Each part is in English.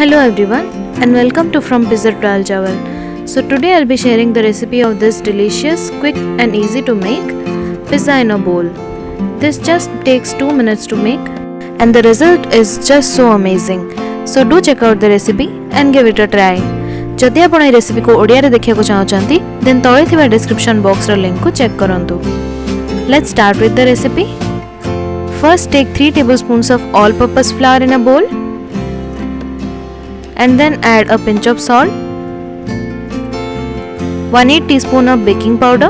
Hello everyone and welcome to frompizzatodalchawal. So today I'll be sharing the recipe of this delicious, quick and easy to make pizza in a bowl. This just takes 2 minutes to make and the result is just so amazing. So do check out the recipe and give it a try. जदि आपण ए recipe को ओडिया रे देखिया को चाहउचंती then तळे थिबा description box रो link को check करंतु. Let's start with the recipe. First take 3 tablespoons of all purpose flour in a bowl and then add a pinch of salt, 1/8 teaspoon of baking powder,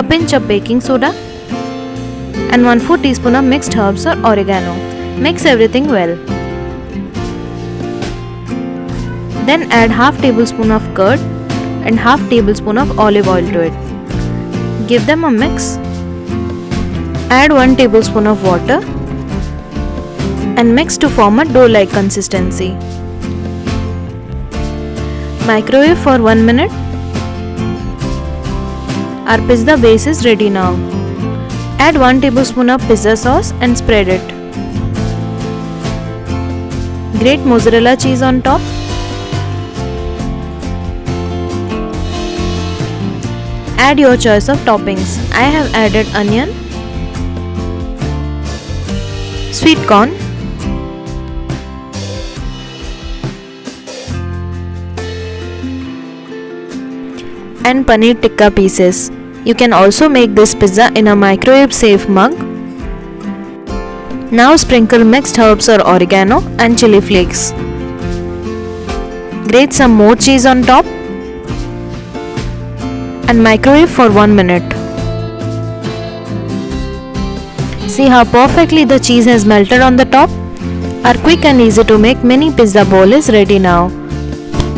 a pinch of baking soda and 1/4 teaspoon of mixed herbs or oregano. Mix everything well. Then add half tablespoon of curd and half tablespoon of olive oil to it. Give them a mix. Add 1 tablespoon of water and mix to form a dough-like consistency. Microwave for 1 minute. Our pizza base is ready now. Add 1 tablespoon of pizza sauce and spread it. Grate mozzarella cheese on top. Add your choice of toppings. I have added onion, sweet corn, and paneer tikka pieces. You can also make this pizza in a microwave safe mug. Now sprinkle mixed herbs or oregano and chili flakes. Grate some more cheese on top and microwave for 1 minute. See how perfectly the cheese has melted on the top? Our quick and easy to make mini pizza bowl is ready now.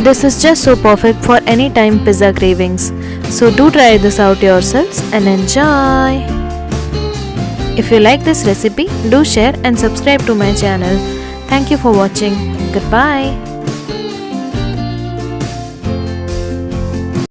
This is just so perfect for any time pizza cravings. So do try this out yourselves and enjoy. If you like this recipe, do share and subscribe to my channel. Thank you for watching. Goodbye.